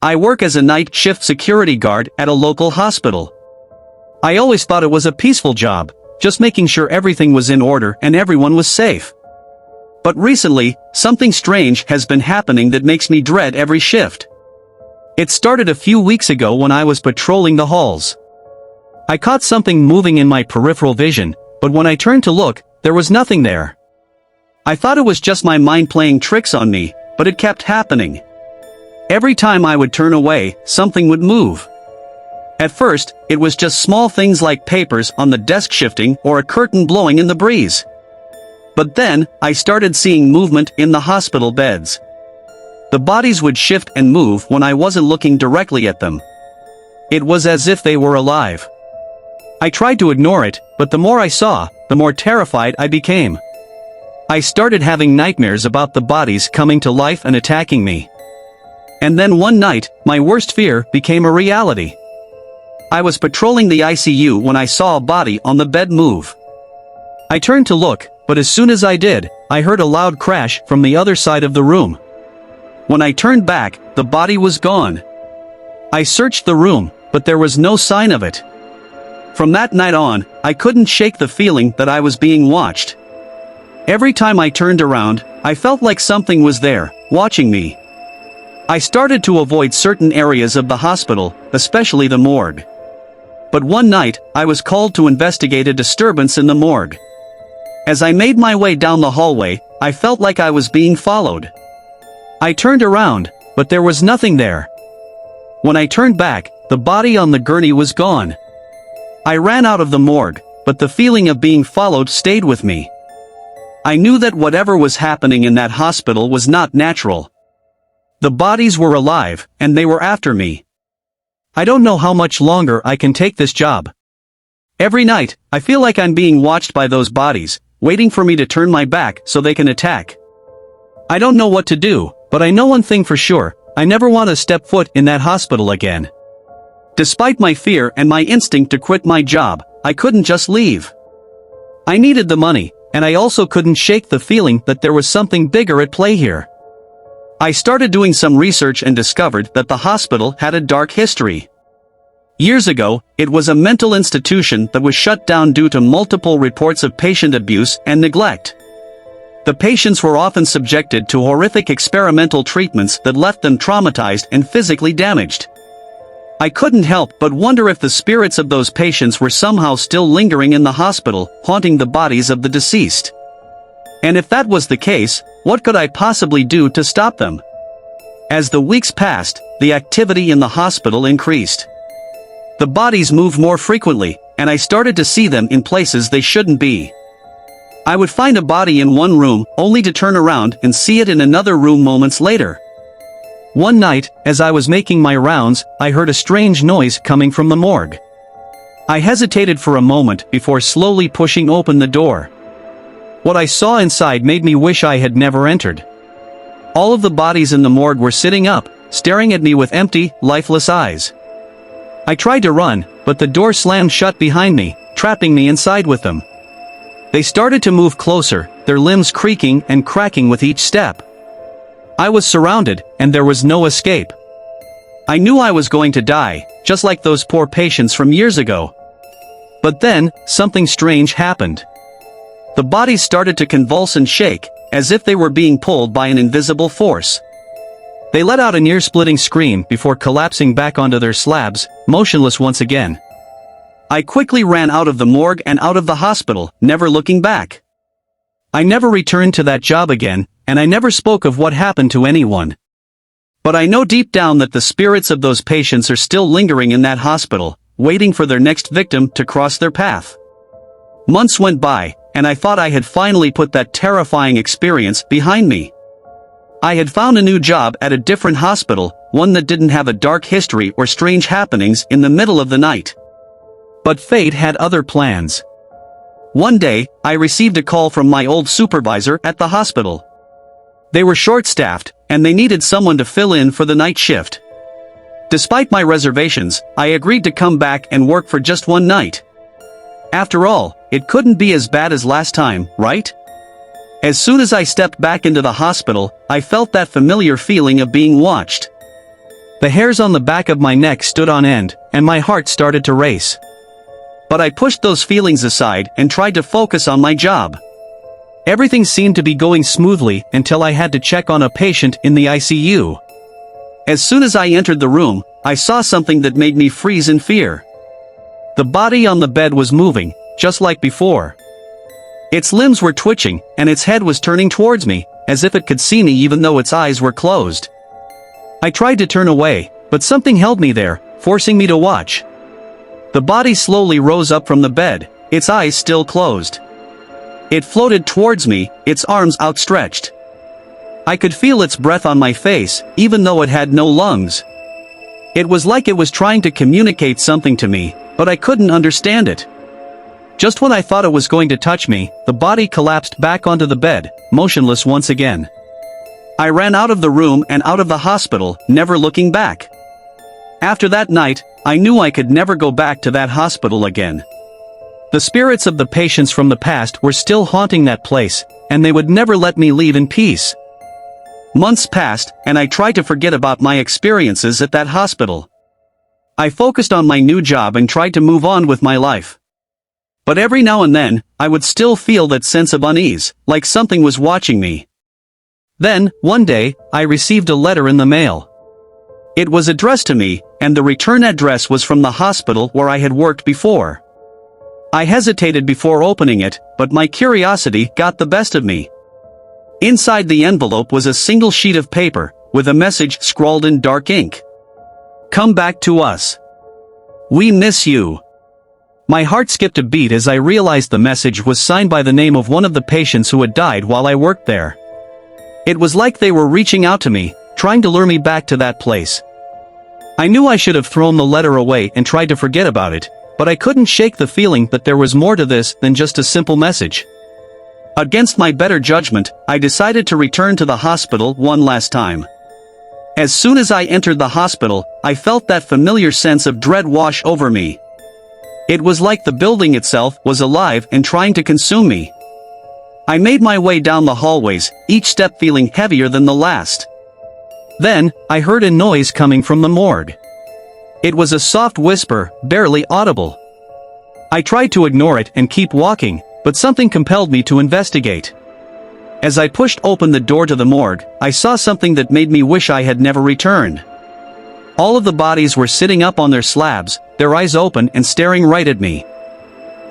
I work as a night shift security guard at a local hospital. I always thought it was a peaceful job, just making sure everything was in order and everyone was safe. But recently, something strange has been happening that makes me dread every shift. It started a few weeks ago when I was patrolling the halls. I caught something moving in my peripheral vision, but when I turned to look, there was nothing there. I thought it was just my mind playing tricks on me, but it kept happening. Every time I would turn away, something would move. At first, it was just small things like papers on the desk shifting or a curtain blowing in the breeze. But then, I started seeing movement in the hospital beds. The bodies would shift and move when I wasn't looking directly at them. It was as if they were alive. I tried to ignore it, but the more I saw, the more terrified I became. I started having nightmares about the bodies coming to life and attacking me. And then one night, my worst fear became a reality. I was patrolling the ICU when I saw a body on the bed move. I turned to look, but as soon as I did, I heard a loud crash from the other side of the room. When I turned back, the body was gone. I searched the room, but there was no sign of it. From that night on, I couldn't shake the feeling that I was being watched. Every time I turned around, I felt like something was there, watching me. I started to avoid certain areas of the hospital, especially the morgue. But one night, I was called to investigate a disturbance in the morgue. As I made my way down the hallway, I felt like I was being followed. I turned around, but there was nothing there. When I turned back, the body on the gurney was gone. I ran out of the morgue, but the feeling of being followed stayed with me. I knew that whatever was happening in that hospital was not natural. The bodies were alive, and they were after me. I don't know how much longer I can take this job. Every night, I feel like I'm being watched by those bodies, waiting for me to turn my back so they can attack. I don't know what to do, but I know one thing for sure, I never want to step foot in that hospital again. Despite my fear and my instinct to quit my job, I couldn't just leave. I needed the money, and I also couldn't shake the feeling that there was something bigger at play here. I started doing some research and discovered that the hospital had a dark history. Years ago, it was a mental institution that was shut down due to multiple reports of patient abuse and neglect. The patients were often subjected to horrific experimental treatments that left them traumatized and physically damaged. I couldn't help but wonder if the spirits of those patients were somehow still lingering in the hospital, haunting the bodies of the deceased. And if that was the case, what could I possibly do to stop them? As the weeks passed, the activity in the hospital increased. The bodies moved more frequently, and I started to see them in places they shouldn't be. I would find a body in one room, only to turn around and see it in another room moments later. One night, as I was making my rounds, I heard a strange noise coming from the morgue. I hesitated for a moment before slowly pushing open the door. What I saw inside made me wish I had never entered. All of the bodies in the morgue were sitting up, staring at me with empty, lifeless eyes. I tried to run, but the door slammed shut behind me, trapping me inside with them. They started to move closer, their limbs creaking and cracking with each step. I was surrounded, and there was no escape. I knew I was going to die, just like those poor patients from years ago. But then, something strange happened. The bodies started to convulse and shake, as if they were being pulled by an invisible force. They let out an ear-splitting scream before collapsing back onto their slabs, motionless once again. I quickly ran out of the morgue and out of the hospital, never looking back. I never returned to that job again, and I never spoke of what happened to anyone. But I know deep down that the spirits of those patients are still lingering in that hospital, waiting for their next victim to cross their path. Months went by, and I thought I had finally put that terrifying experience behind me. I had found a new job at a different hospital, one that didn't have a dark history or strange happenings in the middle of the night. But fate had other plans. One day, I received a call from my old supervisor at the hospital. They were short-staffed, and they needed someone to fill in for the night shift. Despite my reservations, I agreed to come back and work for just one night. After all, it couldn't be as bad as last time, right? As soon as I stepped back into the hospital, I felt that familiar feeling of being watched. The hairs on the back of my neck stood on end, and my heart started to race. But I pushed those feelings aside and tried to focus on my job. Everything seemed to be going smoothly until I had to check on a patient in the ICU. As soon as I entered the room, I saw something that made me freeze in fear. The body on the bed was moving, just like before. Its limbs were twitching, and its head was turning towards me, as if it could see me even though its eyes were closed. I tried to turn away, but something held me there, forcing me to watch. The body slowly rose up from the bed, its eyes still closed. It floated towards me, its arms outstretched. I could feel its breath on my face, even though it had no lungs. It was like it was trying to communicate something to me, but I couldn't understand it. Just when I thought it was going to touch me, the body collapsed back onto the bed, motionless once again. I ran out of the room and out of the hospital, never looking back. After that night, I knew I could never go back to that hospital again. The spirits of the patients from the past were still haunting that place, and they would never let me leave in peace. Months passed, and I tried to forget about my experiences at that hospital. I focused on my new job and tried to move on with my life. But every now and then, I would still feel that sense of unease, like something was watching me. Then, one day, I received a letter in the mail. It was addressed to me, and the return address was from the hospital where I had worked before. I hesitated before opening it, but my curiosity got the best of me. Inside the envelope was a single sheet of paper, with a message scrawled in dark ink. "Come back to us. We miss you." My heart skipped a beat as I realized the message was signed by the name of one of the patients who had died while I worked there. It was like they were reaching out to me, trying to lure me back to that place. I knew I should have thrown the letter away and tried to forget about it, but I couldn't shake the feeling that there was more to this than just a simple message. Against my better judgment, I decided to return to the hospital one last time. As soon as I entered the hospital, I felt that familiar sense of dread wash over me. It was like the building itself was alive and trying to consume me. I made my way down the hallways, each step feeling heavier than the last. Then, I heard a noise coming from the morgue. It was a soft whisper, barely audible. I tried to ignore it and keep walking, but something compelled me to investigate. As I pushed open the door to the morgue, I saw something that made me wish I had never returned. All of the bodies were sitting up on their slabs, their eyes open and staring right at me.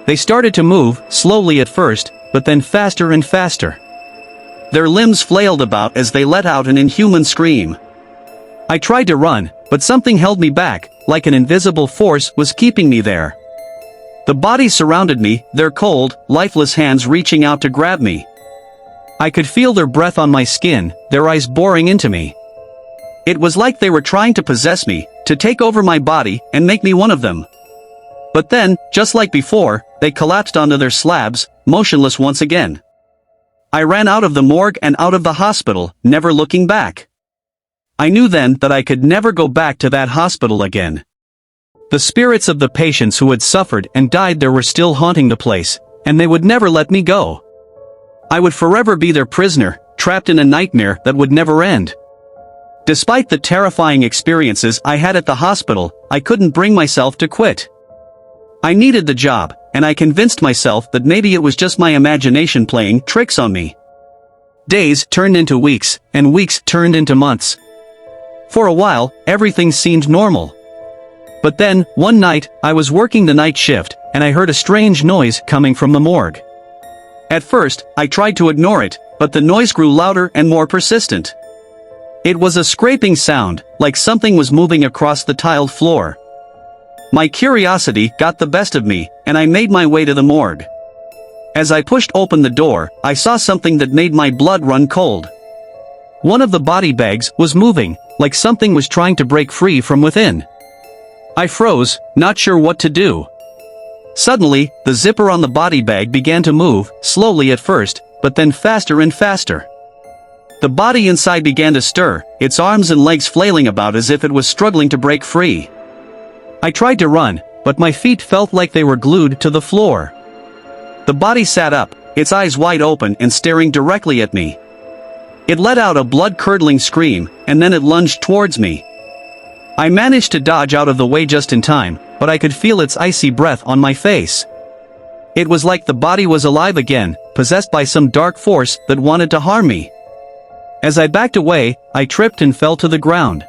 They started to move, slowly at first, but then faster and faster. Their limbs flailed about as they let out an inhuman scream. I tried to run, but something held me back, like an invisible force was keeping me there. The bodies surrounded me, their cold, lifeless hands reaching out to grab me. I could feel their breath on my skin, their eyes boring into me. It was like they were trying to possess me, to take over my body and make me one of them. But then, just like before, they collapsed onto their slabs, motionless once again. I ran out of the morgue and out of the hospital, never looking back. I knew then that I could never go back to that hospital again. The spirits of the patients who had suffered and died there were still haunting the place, and they would never let me go. I would forever be their prisoner, trapped in a nightmare that would never end. Despite the terrifying experiences I had at the hospital, I couldn't bring myself to quit. I needed the job, and I convinced myself that maybe it was just my imagination playing tricks on me. Days turned into weeks, and weeks turned into months. For a while, everything seemed normal. But then, one night, I was working the night shift, and I heard a strange noise coming from the morgue. At first, I tried to ignore it, but the noise grew louder and more persistent. It was a scraping sound, like something was moving across the tiled floor. My curiosity got the best of me, and I made my way to the morgue. As I pushed open the door, I saw something that made my blood run cold. One of the body bags was moving, like something was trying to break free from within. I froze, not sure what to do. Suddenly, the zipper on the body bag began to move, slowly at first, but then faster and faster. The body inside began to stir, its arms and legs flailing about as if it was struggling to break free. I tried to run, but my feet felt like they were glued to the floor. The body sat up, its eyes wide open and staring directly at me. It let out a blood-curdling scream, and then it lunged towards me. I managed to dodge out of the way just in time, but I could feel its icy breath on my face. It was like the body was alive again, possessed by some dark force that wanted to harm me. As I backed away, I tripped and fell to the ground.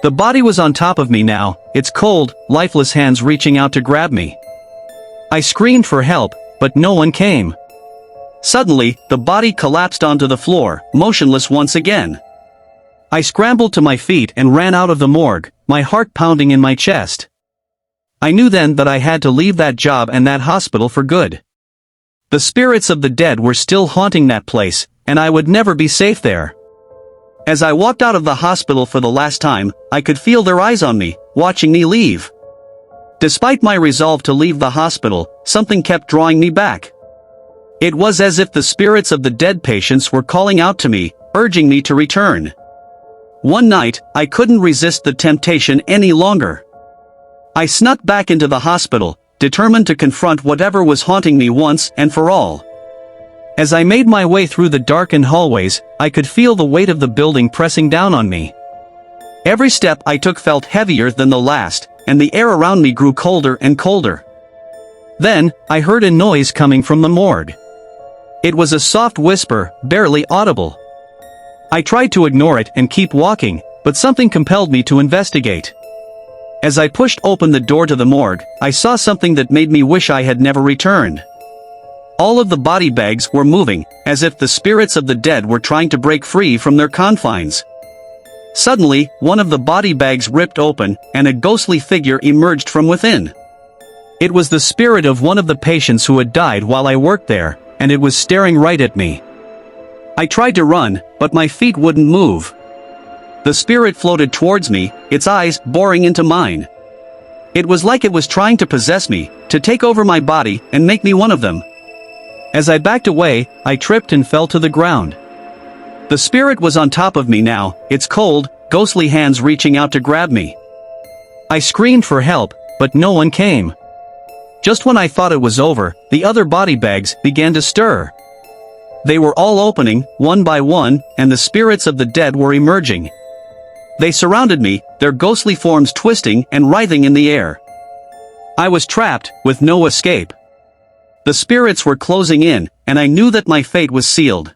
The body was on top of me now, its cold, lifeless hands reaching out to grab me. I screamed for help, but no one came. Suddenly, the body collapsed onto the floor, motionless once again. I scrambled to my feet and ran out of the morgue, my heart pounding in my chest. I knew then that I had to leave that job and that hospital for good. The spirits of the dead were still haunting that place, and I would never be safe there. As I walked out of the hospital for the last time, I could feel their eyes on me, watching me leave. Despite my resolve to leave the hospital, something kept drawing me back. It was as if the spirits of the dead patients were calling out to me, urging me to return. One night, I couldn't resist the temptation any longer. I snuck back into the hospital, determined to confront whatever was haunting me once and for all. As I made my way through the darkened hallways, I could feel the weight of the building pressing down on me. Every step I took felt heavier than the last, and the air around me grew colder and colder. Then, I heard a noise coming from the morgue. It was a soft whisper, barely audible. I tried to ignore it and keep walking, but something compelled me to investigate. As I pushed open the door to the morgue, I saw something that made me wish I had never returned. All of the body bags were moving, as if the spirits of the dead were trying to break free from their confines. Suddenly, one of the body bags ripped open, and a ghostly figure emerged from within. It was the spirit of one of the patients who had died while I worked there, and it was staring right at me. I tried to run, but my feet wouldn't move. The spirit floated towards me, its eyes boring into mine. It was like it was trying to possess me, to take over my body and make me one of them. As I backed away, I tripped and fell to the ground. The spirit was on top of me now, its cold, ghostly hands reaching out to grab me. I screamed for help, but no one came. Just when I thought it was over, the other body bags began to stir. They were all opening, one by one, and the spirits of the dead were emerging. They surrounded me, their ghostly forms twisting and writhing in the air. I was trapped, with no escape. The spirits were closing in, and I knew that my fate was sealed.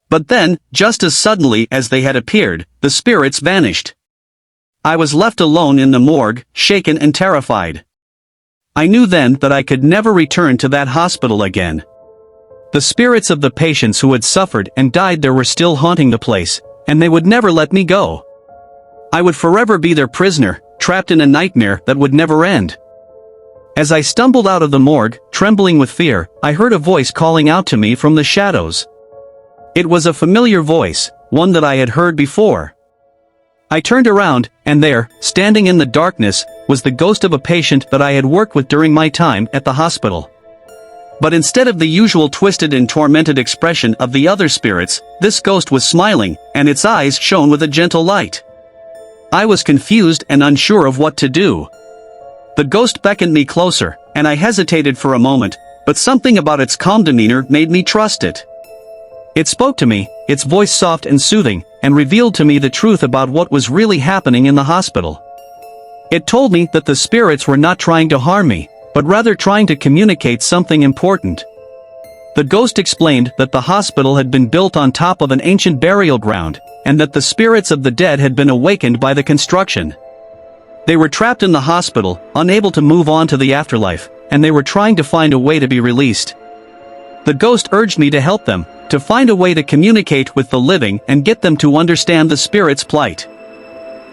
But then, just as suddenly as they had appeared, the spirits vanished. I was left alone in the morgue, shaken and terrified. I knew then that I could never return to that hospital again. The spirits of the patients who had suffered and died there were still haunting the place, and they would never let me go. I would forever be their prisoner, trapped in a nightmare that would never end. As I stumbled out of the morgue, trembling with fear, I heard a voice calling out to me from the shadows. It was a familiar voice, one that I had heard before. I turned around, and there, standing in the darkness, was the ghost of a patient that I had worked with during my time at the hospital. But instead of the usual twisted and tormented expression of the other spirits, this ghost was smiling, and its eyes shone with a gentle light. I was confused and unsure of what to do. The ghost beckoned me closer, and I hesitated for a moment, but something about its calm demeanor made me trust it. It spoke to me, its voice soft and soothing, and revealed to me the truth about what was really happening in the hospital. It told me that the spirits were not trying to harm me, but rather trying to communicate something important. The ghost explained that the hospital had been built on top of an ancient burial ground, and that the spirits of the dead had been awakened by the construction. They were trapped in the hospital, unable to move on to the afterlife, and they were trying to find a way to be released. The ghost urged me to help them, to find a way to communicate with the living and get them to understand the spirits' plight.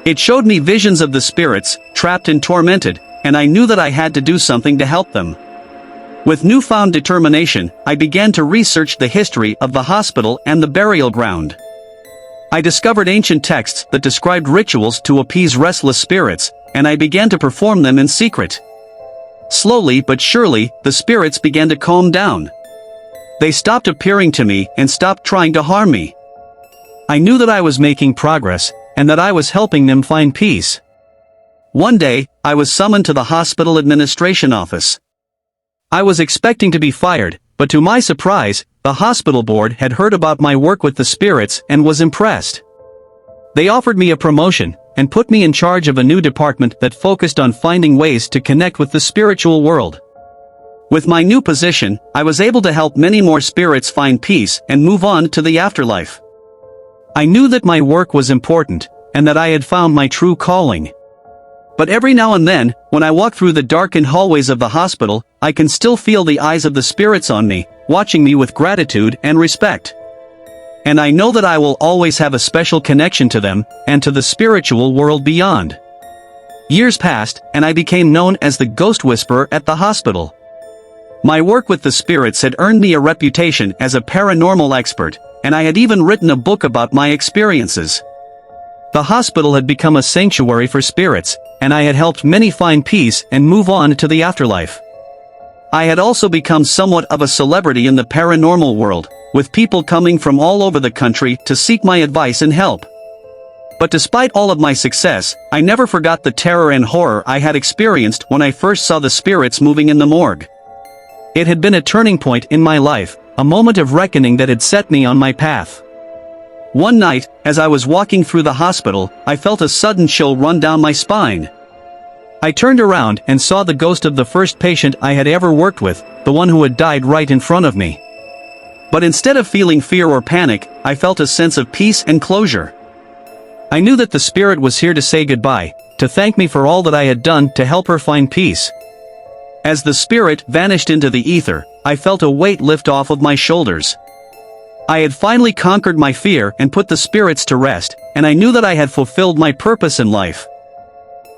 It showed me visions of the spirits, trapped and tormented, and I knew that I had to do something to help them. With newfound determination, I began to research the history of the hospital and the burial ground. I discovered ancient texts that described rituals to appease restless spirits, and I began to perform them in secret. Slowly but surely, the spirits began to calm down. They stopped appearing to me and stopped trying to harm me. I knew that I was making progress, and that I was helping them find peace. One day, I was summoned to the hospital administration office. I was expecting to be fired, but to my surprise, the hospital board had heard about my work with the spirits and was impressed. They offered me a promotion, and put me in charge of a new department that focused on finding ways to connect with the spiritual world. With my new position, I was able to help many more spirits find peace and move on to the afterlife. I knew that my work was important, and that I had found my true calling. But every now and then, when I walk through the darkened hallways of the hospital, I can still feel the eyes of the spirits on me, watching me with gratitude and respect. And I know that I will always have a special connection to them, and to the spiritual world beyond. Years passed, and I became known as the Ghost Whisperer at the hospital. My work with the spirits had earned me a reputation as a paranormal expert, and I had even written a book about my experiences. The hospital had become a sanctuary for spirits, and I had helped many find peace and move on to the afterlife. I had also become somewhat of a celebrity in the paranormal world, with people coming from all over the country to seek my advice and help. But despite all of my success, I never forgot the terror and horror I had experienced when I first saw the spirits moving in the morgue. It had been a turning point in my life, a moment of reckoning that had set me on my path. One night, as I was walking through the hospital, I felt a sudden chill run down my spine. I turned around and saw the ghost of the first patient I had ever worked with, the one who had died right in front of me. But instead of feeling fear or panic, I felt a sense of peace and closure. I knew that the spirit was here to say goodbye, to thank me for all that I had done to help her find peace. As the spirit vanished into the ether, I felt a weight lift off of my shoulders. I had finally conquered my fear and put the spirits to rest, and I knew that I had fulfilled my purpose in life.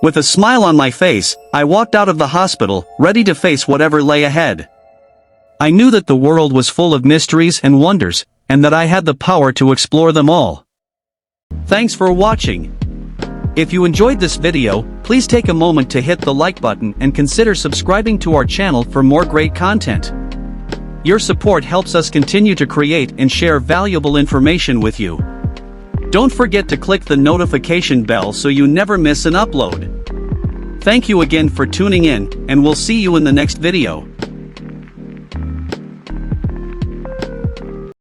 With a smile on my face, I walked out of the hospital, ready to face whatever lay ahead. I knew that the world was full of mysteries and wonders, and that I had the power to explore them all. Thanks for watching. If you enjoyed this video, please take a moment to hit the like button and consider subscribing to our channel for more great content. Your support helps us continue to create and share valuable information with you. Don't forget to click the notification bell so you never miss an upload. Thank you again for tuning in, and we'll see you in the next video.